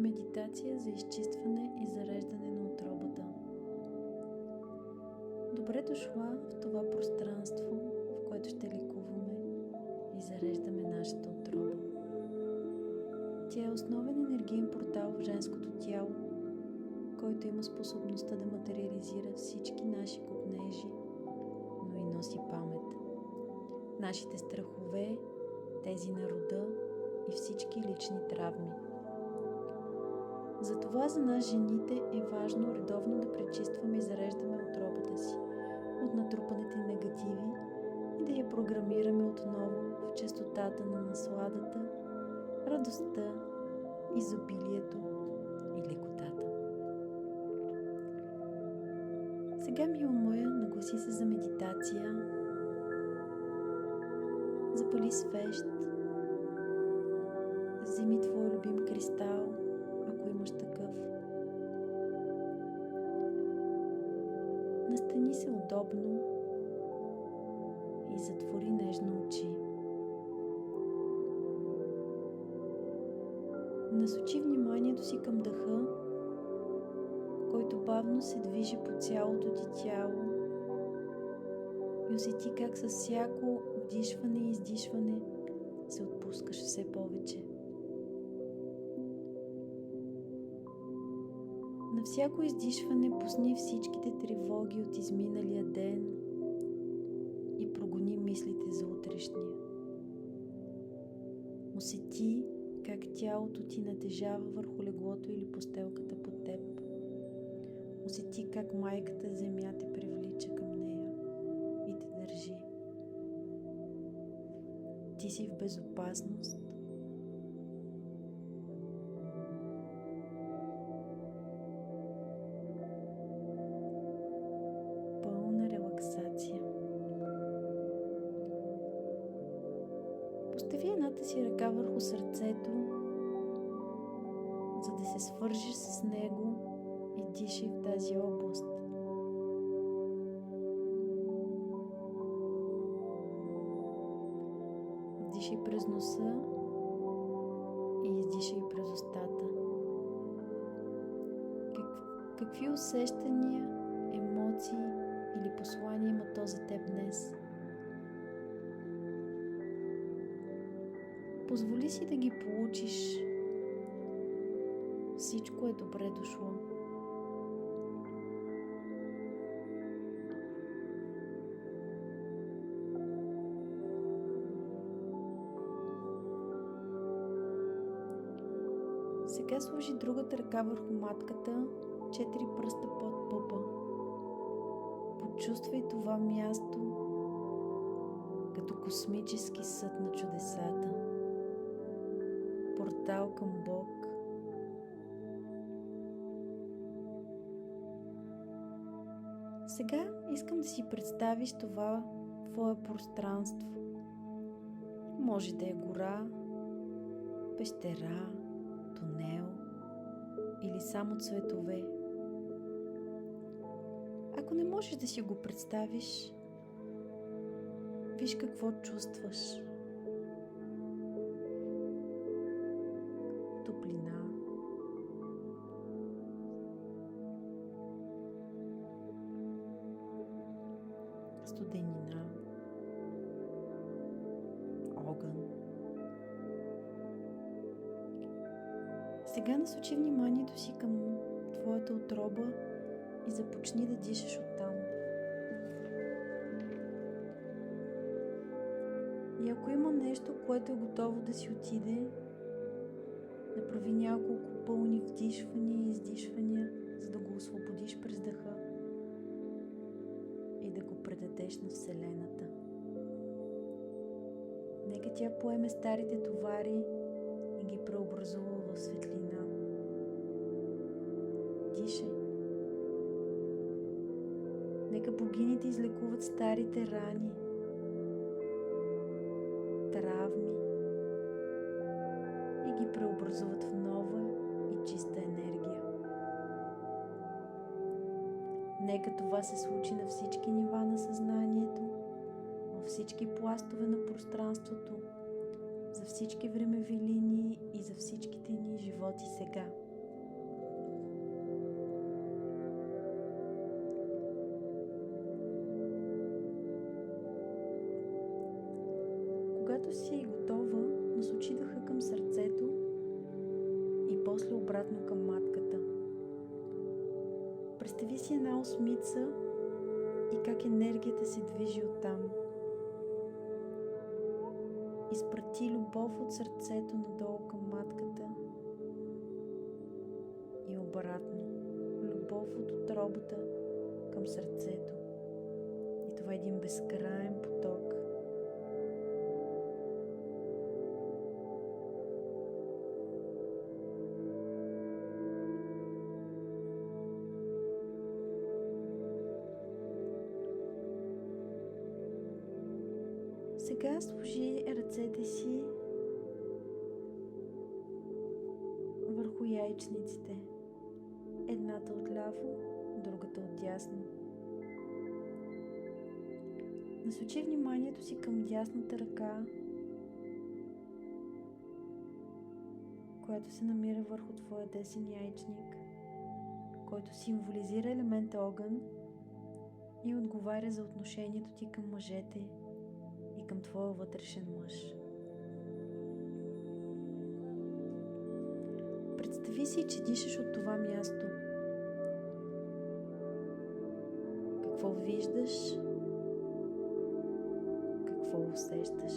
Медитация за изчистване и зареждане на утробата. Добре дошла в това пространство, в което ще лекуваме и зареждаме нашата утроба. Тя е основен енергиен портал в женското тяло, който има способността да материализира всички наши копнежи, но и носи памет. Нашите страхове, тези на рода и всички лични травми. Затова за нас жените е важно редовно да пречистваме и зареждаме утробата си от натрупаните негативи и да я програмираме отново в честотата на насладата, радостта, изобилието и лекотата. Сега, мила моя, нагласи се за медитация, запали свещ, вземи твой любим кристал, ако имаш такъв. Настани се удобно и затвори нежно очи. Насочи вниманието си към дъха, който бавно се движи по цялото ти тяло, и усети как с всяко вдишване и издишване се отпускаш все повече. На всяко издишване пусни всичките тревоги от изминалия ден и прогони мислите за утрешния. Усети как тялото ти натежава върху леглото или постелката под теб. Усети как майката земя те привлича към нея и те държи. Ти си в безопасност. Пълна релаксация. Постави едната си ръка върху сърцето, за да се свържиш с него и дишай в тази област. Дишай през носа и издишай през устата. Какви усещания, емоции или послания има то за теб днес? Позволи си да ги получиш. Всичко е добре дошло. Сега сложи другата ръка върху матката, 4 пръста под пъпа. Почувствай това място като космически съд на чудесата. Портал към Бог. Сега искам да си представиш това твое пространство. Може да е гора, пещера, тунел или само цветове. Ако не можеш да си го представиш, виж какво чувстваш. Топлина, студенина, огън. Сега насочи вниманието си към твоята утроба и започни да дишаш оттам. И ако има нещо, което е готово да си отиде, направи няколко пълни вдишвания и издишвания, за да го освободиш през дъха и да го предадеш на Вселената. Нека тя поеме старите товари и ги преобразува в светлина. Дишай. Нека богините излекуват старите рани, травми и ги преобразуват в нова и чиста енергия. Нека това се случи на всички нива на съзнанието, във всички пластове на пространството, за всички времеви линии и за всичките ни животи сега. Когато си готова, насочи дъха към сърцето и после обратно към матката. Представи си една осмица и как енергията се движи оттам. Изпрати любов от сърцето надолу към матката и обратно. Любов от утробата към сърцето. И това е един безкрайен поток. Сега сложи ръцете си върху яйчниците. Едната отляво, другата отдясно. Насочи вниманието си към дясната ръка, която се намира върху твоя десен яйчник, който символизира елемента огън и отговаря за отношението ти към мъжете и към твоя вътрешен мъж. Представи си, че дишаш от това място. Какво виждаш? Какво усещаш?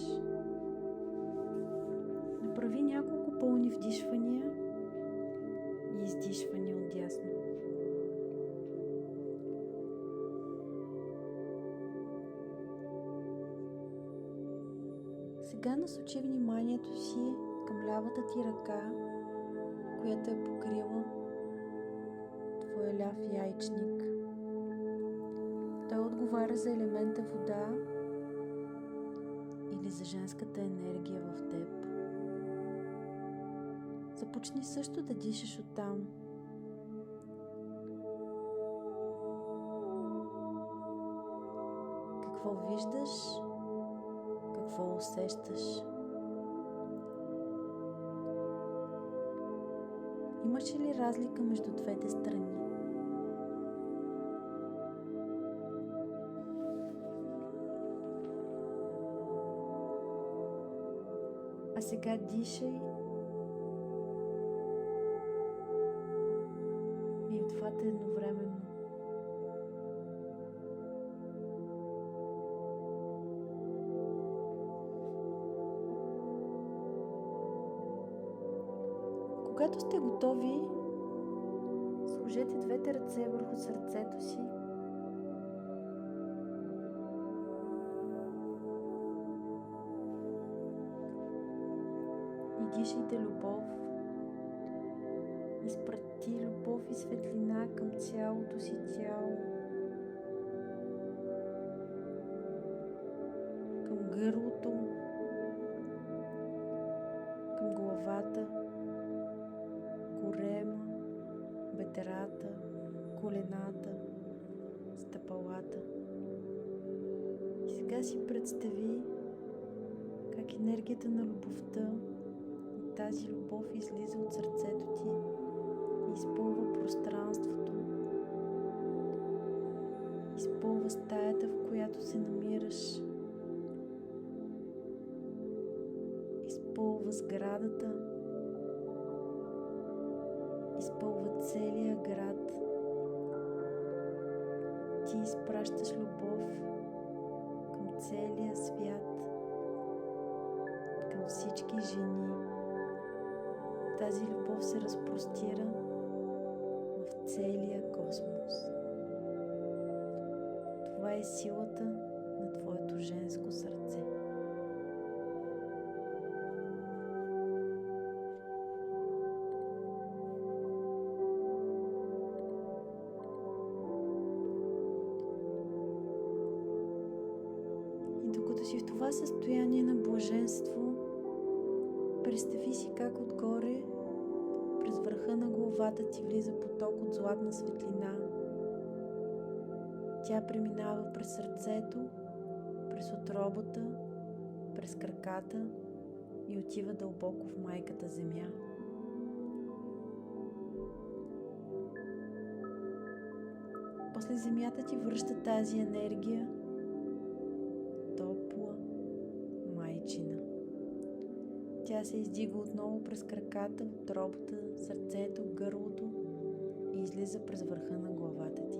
Направи няколко пълни вдишвания и издишвания отдясно. Сега насочи вниманието си към лявата ти ръка, която е покрила твоя ляв яйчник. Той отговаря за елемента вода или за женската енергия в теб. Започни също да дишаш оттам. Какво виждаш? Какво усещаш? Имаше ли разлика между двете страни? А сега дишай и в двата едновременно. Когато сте готови, сложете двете ръце върху сърцето си и дишайте любов. Изпрати любов и светлина към цялото си тяло, към гърлото, към главата, корема, бедрата, колената, стъпалата. И сега си представи как енергията на любовта и тази любов излиза от сърцето ти и изпълва пространството, изпълва стаята, в която се намираш, изпълва сградата, изпълва целия град. Ти изпращаш любов към целия свят, към всички жени. Тази любов се разпростира в целия космос. Това е силата на твоето женско сърце. Докато си в това състояние на блаженство, представи си как отгоре, през върха на главата ти влиза поток от златна светлина. Тя преминава през сърцето, през утробата, през краката и отива дълбоко в майката земя. После земята ти връща тази енергия, топла, майчина. Тя се издига отново през краката, утробата, сърцето, гърлото и излиза през върха на главата ти.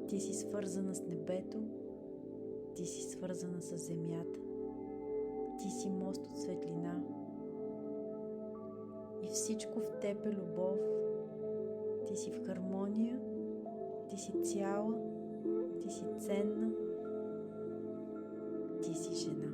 Ти си свързана с небето, ти си свързана с земята, ти си мост от светлина. И всичко в теб е любов. Ти си в хармония, ти си цяла, ти си ценна, ти си жена.